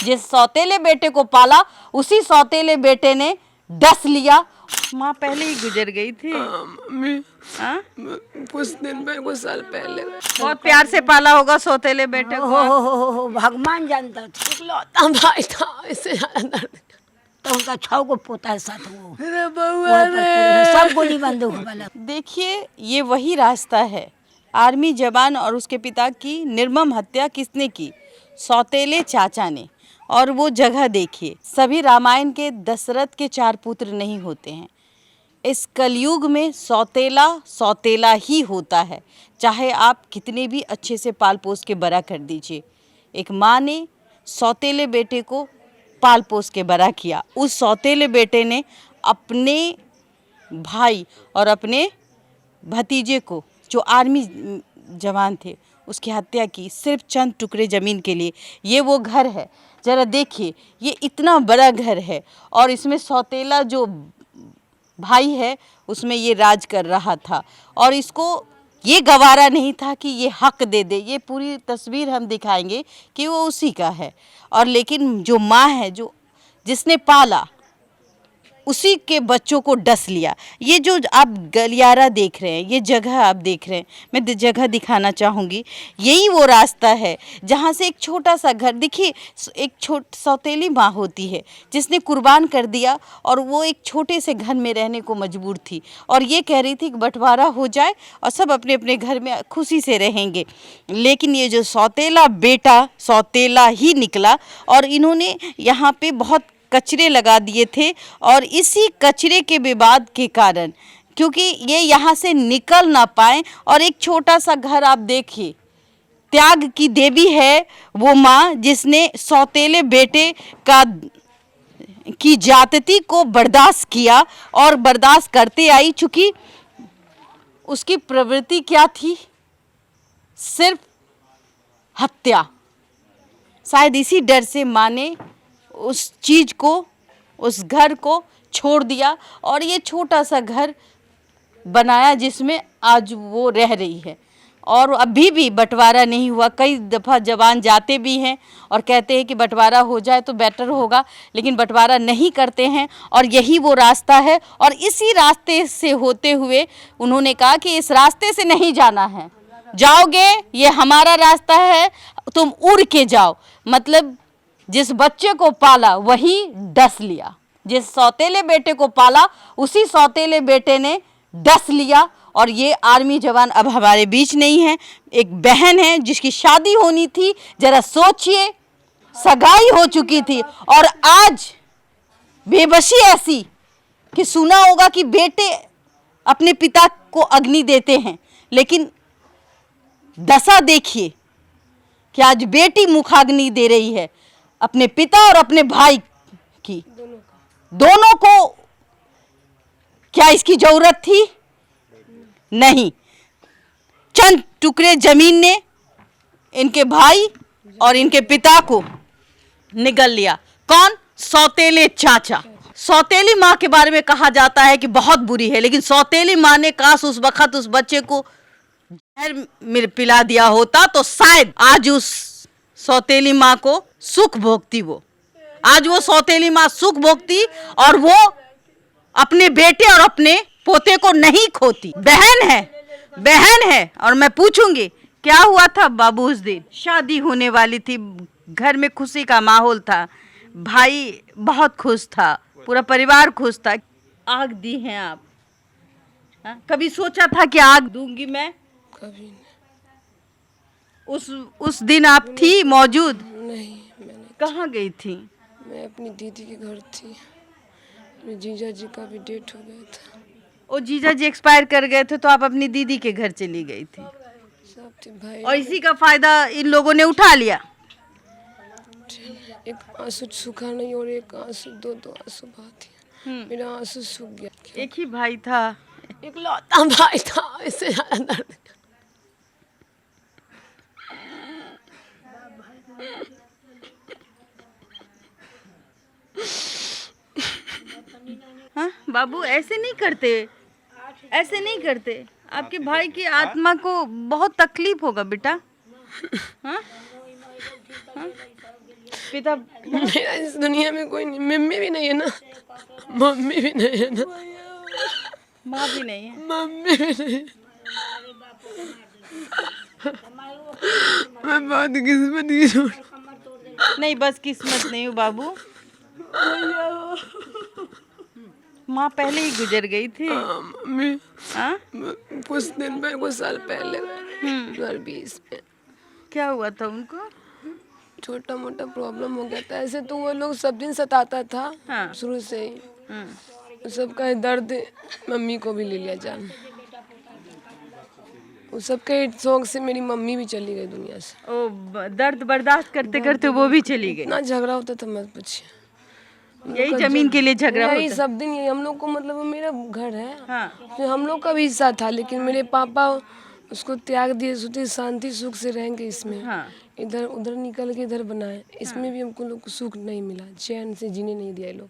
जिस सौतेले बेटे को पाला उसी सौतेले बेटे ने डस लिया। माँ पहले ही गुजर गई थी। कुछ दिन में, कुछ साल पहले। बहुत प्यार से पाला होगा सौतेले बेटे को। हो भगवान जानता था। इकलौता भाई था, इससे ज्यादा दर्द। तो उनका 6 गो पोता है साथ वो मेरा बउआ सब गोली बंदूक वाला। देखिए ये वही रास्ता है। आर्मी जवान और उसके पिता की निर्मम हत्या किसने की? सौतेले चाचा ने। और वो जगह देखिए, सभी रामायण के दशरथ के 4 पुत्र नहीं होते हैं। इस कलयुग में सौतेला सौतेला ही होता है, चाहे आप कितने भी अच्छे से पाल पोस के बड़ा कर दीजिए। एक माँ ने सौतेले बेटे को पाल पोस के बड़ा किया। उस सौतेले बेटे ने अपने भाई और अपने भतीजे को, जो आर्मी जवान थे, उसकी हत्या की सिर्फ चंद टुकड़े ज़मीन के लिए। ये वो घर है, ज़रा देखिए, ये इतना बड़ा घर है और इसमें सौतेला जो भाई है उसमें ये राज कर रहा था और इसको ये गवारा नहीं था कि ये हक दे दे। ये पूरी तस्वीर हम दिखाएंगे कि वो उसी का है। और लेकिन जो माँ है, जो जिसने पाला, उसी के बच्चों को डस लिया। ये जो आप गलियारा देख रहे हैं, ये जगह आप देख रहे हैं, मैं जगह दिखाना चाहूँगी। यही वो रास्ता है जहाँ से एक छोटा सा घर, देखिए एक सौतेली माँ होती है जिसने कुर्बान कर दिया और वो एक छोटे से घर में रहने को मजबूर थी और ये कह रही थी कि बंटवारा हो जाए और सब अपने अपने घर में खुशी से रहेंगे। लेकिन ये जो सौतेला बेटा सौतेला ही निकला और इन्होंने यहाँ पे बहुत कचरे लगा दिए थे और इसी कचरे के विवाद के कारण, क्योंकि ये यहाँ से निकल ना पाए, और एक छोटा सा घर आप देखिए, त्याग की देवी है वो माँ जिसने सौतेले बेटे की जाति को बर्दाश्त किया और बर्दाश्त करते आई। चूँकि उसकी प्रवृत्ति क्या थी? सिर्फ हत्या। शायद इसी डर से माँ ने उस चीज़ को, उस घर को छोड़ दिया और ये छोटा सा घर बनाया जिसमें आज वो रह रही है। और अभी भी बंटवारा नहीं हुआ। कई दफ़ा जवान जाते भी हैं और कहते हैं कि बंटवारा हो जाए तो बेटर होगा, लेकिन बंटवारा नहीं करते हैं और यही वो रास्ता है। और इसी रास्ते से होते हुए उन्होंने कहा कि इस रास्ते से नहीं जाना है, जाओगे ये हमारा रास्ता है, तुम उड़ के जाओ। मतलब जिस बच्चे को पाला वही डस लिया। जिस सौतेले बेटे को पाला उसी सौतेले बेटे ने डस लिया। और ये आर्मी जवान अब हमारे बीच नहीं है। एक बहन है जिसकी शादी होनी थी, जरा सोचिए, सगाई हो चुकी थी और आज बेबसी ऐसी कि सुना होगा कि बेटे अपने पिता को अग्नि देते हैं, लेकिन दशा देखिए कि आज बेटी मुखाग्नि दे रही है अपने पिता और अपने भाई की, दोनों को। क्या इसकी जरूरत थी? नहीं। चंद टुकड़े जमीन ने इनके भाई और इनके पिता को निगल लिया। कौन? सौतेले चाचा। सौतेली माँ के बारे में कहा जाता है कि बहुत बुरी है, लेकिन सौतेली माँ ने काश उस वक्त उस बच्चे को जहर पिला दिया होता तो शायद आज उस सौतेली माँ को सुख भोगती। वो आज वो सौतेली माँ सुख भोगती और वो अपने बेटे और अपने पोते को नहीं खोती। बहन है। और मैं पूछूंगी क्या हुआ था बाबू? उस दिन शादी होने वाली थी, घर में खुशी का माहौल था, भाई बहुत खुश था, पूरा परिवार खुश था। आग दी हैं आप? कभी सोचा था कि आग दूंगी मैं? कभी नहीं। उस दिन आप थी मौजूद? नहीं, मैंने। कहाँ गई थी? मैं अपनी दीदी के घर थी। मेरे जीजा जी का भी डेट हो गया था। ओ जीजा जी एक्सपायर कर गए थे तो आप अपनी दीदी के घर चली गई थी। सब थे भाई। और इसी का फायदा इन लोगों ने उठा लिया। एक आंसू सूखा नहीं और एक आंसू दो आंसू बहाती। मेरा आंसू सूख गया। एक ही भाई था, इकलौता भाई था, इससे ज्यादा दर्द। हाँ बाबू, ऐसे नहीं करते। आपके भाई की आत्मा को बहुत तकलीफ होगा बेटा। हाँ? पिता मेरा इस दुनिया में कोई नहीं, मम्मी भी नहीं है ना, मम्मी भी नहीं है ना, माँ भी नहीं है। मम्मी भी नहीं है। मैं बहुत किस्मत की हूँ। नहीं बस किस्मत नहीं हूँ बाबू, माँ पहले ही गुजर गई थी। मम्मी हाँ कुछ दिन पहले, कुछ साल पहले 2020 में क्या हुआ था उनको? छोटा मोटा प्रॉब्लम हो गया था। ऐसे तो वो लोग सब दिन सताता था हाँ। शुरू से ही, हम्म। सबका दर्द मम्मी को भी ले लिया जान। उस सबके शौक से मेरी मम्मी भी चली गई दुनिया से। ओ दर्द बर्दाश्त करते करते वो भी चली गई। इतना झगड़ा होता था मत पूछिए। यही जमीन के लिए झगड़ा यही होता। सब दिन, यही हम लोग को, मतलब वो मेरा घर है, हाँ तो हम लोग का भी हिस्सा था, लेकिन मेरे पापा उसको त्याग दिए, सोचे शांति सुख से रहेंगे इसमें, हाँ इधर उधर निकल के इधर बनाए। इसमें भी हमको लोग को सुख नहीं मिला, चैन से जीने नहीं दिया ये लोग।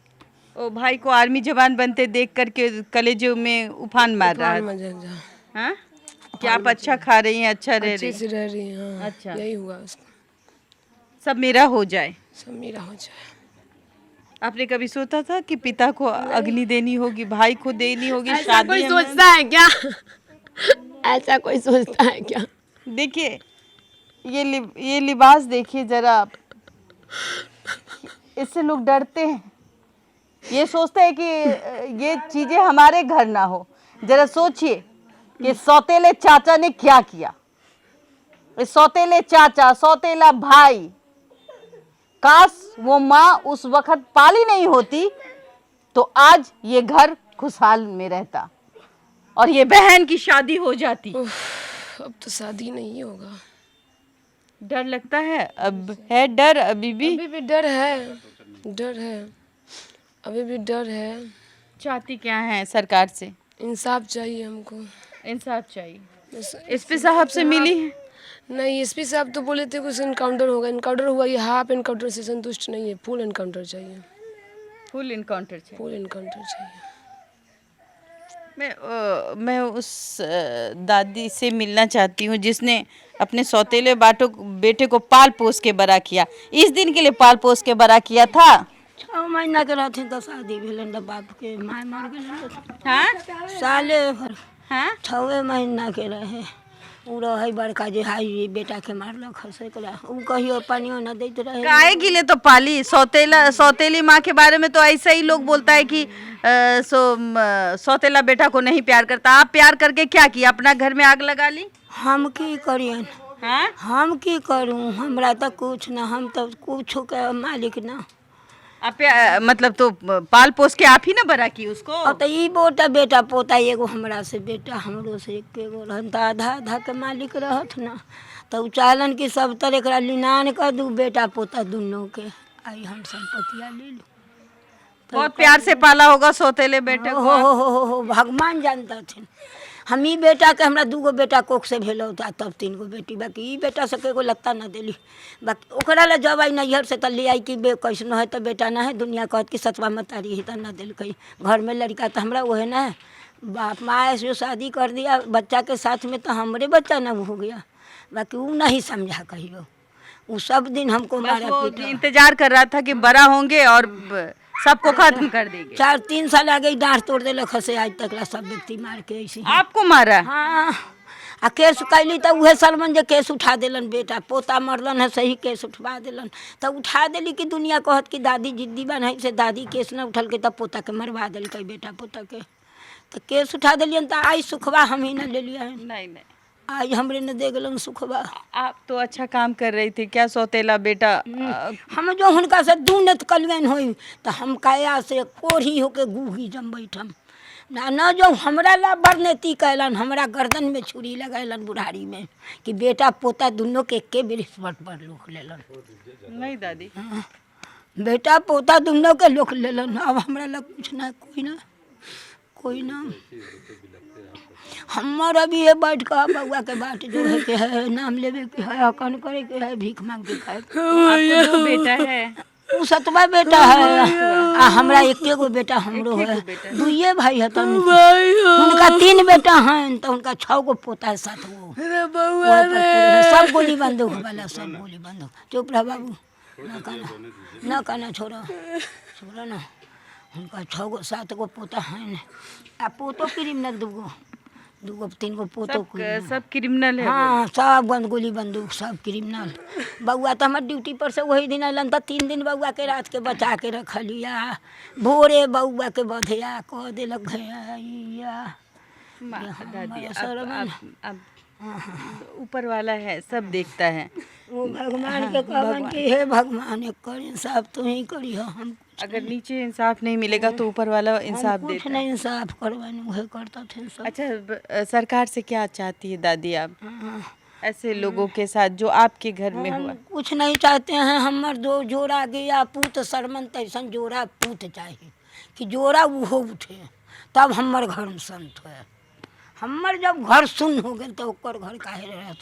ओ भाई को आर्मी जवान बनते देख करके कलेजे में उफान मार रहा है। मजा जा हाँ क्या आप अच्छा खा रही हैं, अच्छा रह अच्छे रही से रह रही हैं। हाँ, अच्छा। यही हुआ उसको, सब मेरा हो जाए। सब मेरा हो जाए। आपने कभी सोचा था कि पिता को अग्नि देनी होगी, भाई को देनी होगी ऐसा शादी कोई में? सोचता है क्या? ऐसा कोई सोचता है क्या? देखिए ये लिबास देखिए जरा आप, इससे लोग डरते हैं, ये सोचते हैं कि ये चीजें हमारे घर ना हो। जरा सोचिए कि सौतेले चाचा ने क्या किया। इस सौतेले चाचा, सौतेला भाई, काश वो माँ उस वक्त पाली नहीं होती तो आज ये घर खुशहाल में रहता और ये बहन की शादी हो जाती। अब तो शादी नहीं होगा। डर लगता है, अब है डर अभी भी? अभी भी डर है, डर है, अभी भी डर है। चाहती क्या है सरकार से? इंसाफ चाहिए हमको। इंसाफ चाहिए। बस एसपी साहब से मिली है? नहीं, एसपी साहब तो बोले थे कुछ इनकाउंटर होगा, इनकाउंटर हुआ, ये हाफ इनकाउंटर से संतुष्ट नहीं है, फुल इनकाउंटर चाहिए, फुल इनकाउंटर चाहिए। फुल इनकाउंटर चाहिए। मैं उस दादी से मिलना चाहती हूँ जिसने अपने सौतेले बेटे को पाल पोस के बड़ा किया। इस दिन के लिए पाल पोस के बड़ा किया था। 6 महीना के रहथिन तो शादी भेलन, बाप के माय मर गेलन। हाँ साले भर हाँ 6 महीना के रहे। उ रहे बड़का जे हाई बेटा के मारलक हंसकला, उ कहियो पानियो न देत रहे। काहे के लिए तो पाली? सौतेली माँ के बारे में तो ऐसा ही लोग बोलता है कि सौतेला बेटा को नहीं प्यार करता। आप प्यार करके क्या किया? अपना घर में आग लगा ली? हम की करियन? हाँ हम की करूं? हमरा तो कुछ ना, हम तो कुछ के मालिक ना। आप मतलब तो पाल पोस के आप ही ना बड़ा की उसको? अब तो ई बोटा बेटा पोता एगो हमरा से बेटा, हमरो से एकेगो रहन तो आधा आधा के मालिक रहत ना, तो चालन की सब तरह एकरा लिनान कर दू, बेटा पोता दोनों के आई हम संपत्तियाँ ले लूँ। बहुत प्यार से पाला होगा सौतेले बेटे को। हो भगवान जानता थे। हम ई बेटा के, हमरा 2 गो बेटा कोख से भेलो था, तब 3 गो बेटी, बाकी ई बेटा से केगो लगता ना दिली। बाकी ओकरा ला जब आई नैहर से तो ले आई कि कैसन है तो बेटा ना है, दुनिया कहत कि सतवा मतारी है तो ना दिल कही। घर में लड़का तो हमरा वह ना है, बाप माँ जो शादी कर दिया बच्चा के साथ में, तो हमरे बच्चा ना हो गया। बाकी वो नहीं समझा कहियो, वो सब दिन हमको मारा पीटा। इंतजार कर रहा था कि बड़ा होंगे और सबको खत्म कर देंगे। 4-3 साल आगे डांट तोड़ दिल खसे, आज तक ला सब व्यक्ति मार के ऐसे। आपको मारा? हाँ, आ केस कैली तो उहे सलमन जे केस उठा दिलन, बेटा पोता मरलन है सही केस उठवा दिलन, तो उठा दिली कि दुनिया कहत कि दादी जिद्दी बन है से दादी केस न उठल के तब पोता के मरवा दिल कई बेटा पोता के, तो केस उठा दिलियन। तो आई सुखबा हम ही न ले लिया है, नहीं आज हमरे न दे गलन सुखबा। आप तो अच्छा काम कर रही थी। क्या सौतेला बेटा हम जो हुनका से दूनत कलवेन होई तो हम काया से कोढ़ी होके गुही जम बैठम ना, न जो हमरा ला बरनेती कैलन, हमरा गर्दन में छुरी लगैलन बुढ़ारी में कि बेटा पोता दोनों के एके बृहस्पत पर लोक लेलन। नहीं दादी, बेटा पोता दोनों के लोक लेलन। अब हमरा ला कुछ ना, कोई ना। हमार अभी ये बैठ का बउआ के बाट जो है के है, नाम लेवे के है, अकन करे के है, भीख मांग के खाए। आपको 2 बेटा है? उ 7वां बेटा है, आ हमरा एके गो बेटा हमरो है, 2 भाई है तन। उनका 3 बेटा हैं तो उनका 6 गो पोता है, 7 गो। सब गोली बंदूक वाला, सब गोली बंदूक। चुप रह बाबू, ना कहना छोड़ो छोड़ो ना। उनका 6 गो 7 गो पोता है न, आ पोतो क्रिमिनल 2 गो 3 गो पोतो सब क्रिमिनल है। हाँ सब गोली बंदूक सब क्रिमिनल। बउआ तो हमारे ड्यूटी पर से वही दिन अलन तो 3 दिन बउआ के रात के बचा के रखलिया, भोरे बउआ के बधिया कह दिलक भैया। दादी अब ऊपर वाला है, सब देखता है। वो भगवान के कहन कि हे भगवान एक कर इंसाफ तू ही करी हो। हम अगर नीचे इंसाफ नहीं मिलेगा तो ऊपर वाला इंसाफ कुछ देता है। नहीं इंसाफ करवाने वही करता थे सब। अच्छा सरकार से क्या चाहती है दादी आप ऐसे लोगों के साथ जो आपके घर में हुआ? कुछ नहीं चाहते हैं, हमार 2 जोड़ा गया पूत शर्मन तैसन जोड़ा पूत चाहिए कि जोड़ा वो उठे तब हमार घर में संत है। हमार जब घर सुन हो गए तो ओकर घर काहे रहत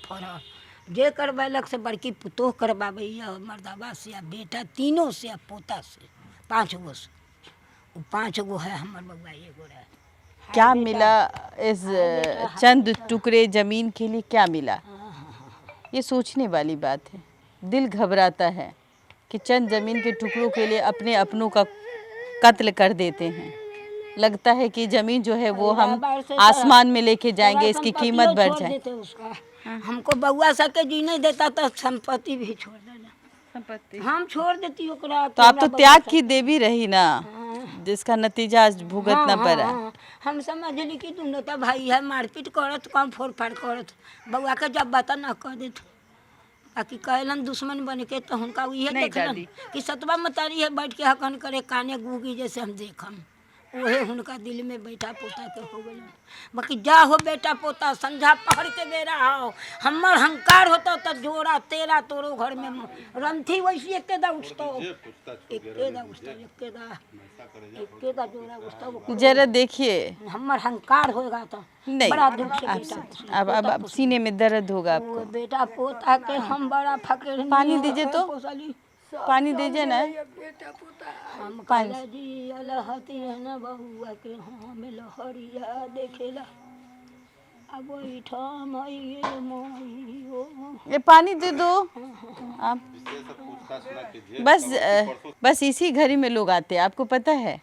फरल। जे करवैलक से बड़की पुतोह करवाबैया मर्दाबा से या बेटा तीनों से या पोता से 5 गो से। वो 5 गो है हमार बउआ एगो रहे। क्या मिला इस चंद टुकड़े जमीन के लिए? क्या मिला? ये सोचने वाली बात है। दिल घबराता है कि चंद जमीन के टुकड़ों के लिए अपने अपनों का कत्ल कर देते हैं। लगता है कि जमीन जो है वो हम आसमान में लेके जाएंगे, इसकी कीमत बढ़ जाए। हमको बउआ सके जी नहीं देता तो संपत्ति भी छोड़ देना, संपत्ति हम छोड़ देती ओकरा। तो आप तो त्याग की देवी रही ना, जिसका नतीजा आज भुगतना पड़ा। हम समझ ली कि तुम तो भाई है मारपीट करत कम फोड़ फाड़ करत बउआ के जब बता ना कह देत बाकी कहलन दुश्मन बन के तो उनका ये देखलन कि सतवा मतारी है बैठ के हकन करे काने गूगी जैसे हम देखम ओहे उनका दिल में बेटा पोता के हो गए। बाकी जा हो बेटा पोता संझा पहर के बेरा हो हमार हंकार होता तो जोड़ा तेरा तोरो घर में रंथी वैसी एकेदा उठता एकेदा जोड़ा उठता। जरा देखिए हमार हंकार होगा तो नहीं, बड़ा दुख से बेटा अब सीने में दर्द होगा आपको। बेटा पोता के हम बड़ा फकीर। पानी दीजिए तो, पानी दीजिए ना। हम कहला जी अलहती है ना बहुआ के हम लहरिया देखेला अब ये पानी दे दो आप। बस इसी घड़ी में लोग आते हैं, आपको पता है।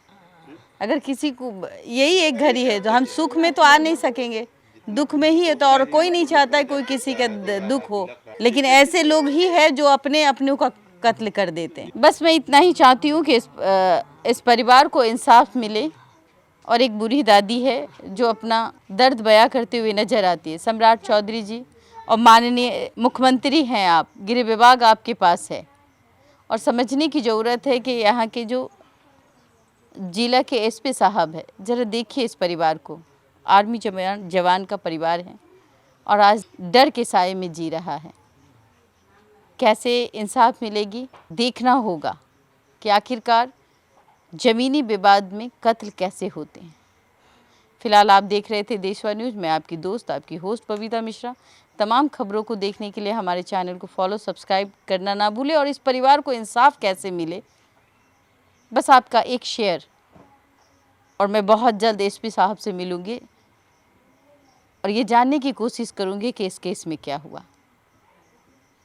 अगर किसी को यही एक घड़ी है तो हम सुख में तो आ नहीं सकेंगे, दुख में ही है तो, और कोई नहीं चाहता है कोई किसी का दुख हो, लेकिन ऐसे लोग ही है जो अपने अपनों का कत्ल कर देते हैं। बस मैं इतना ही चाहती हूँ कि इस परिवार को इंसाफ मिले। और एक बूढ़ी दादी है जो अपना दर्द बयां करते हुए नजर आती है। सम्राट चौधरी जी और माननीय मुख्यमंत्री हैं आप, गृह विभाग आपके पास है और समझने की ज़रूरत है कि यहाँ के जो जिला के एसपी साहब है, ज़रा देखिए इस परिवार को। आर्मी जवान का परिवार है और आज डर के साए में जी रहा है। कैसे इंसाफ मिलेगी देखना होगा कि आखिरकार ज़मीनी विवाद में कत्ल कैसे होते हैं। फिलहाल आप देख रहे थे देशवा न्यूज़। मैं आपकी दोस्त, आपकी होस्ट पविता मिश्रा। तमाम खबरों को देखने के लिए हमारे चैनल को फॉलो सब्सक्राइब करना ना भूलें। और इस परिवार को इंसाफ कैसे मिले, बस आपका एक शेयर। और मैं बहुत जल्द एसपी साहब से मिलूँगी और ये जानने की कोशिश करूँगी कि इस केस में क्या हुआ।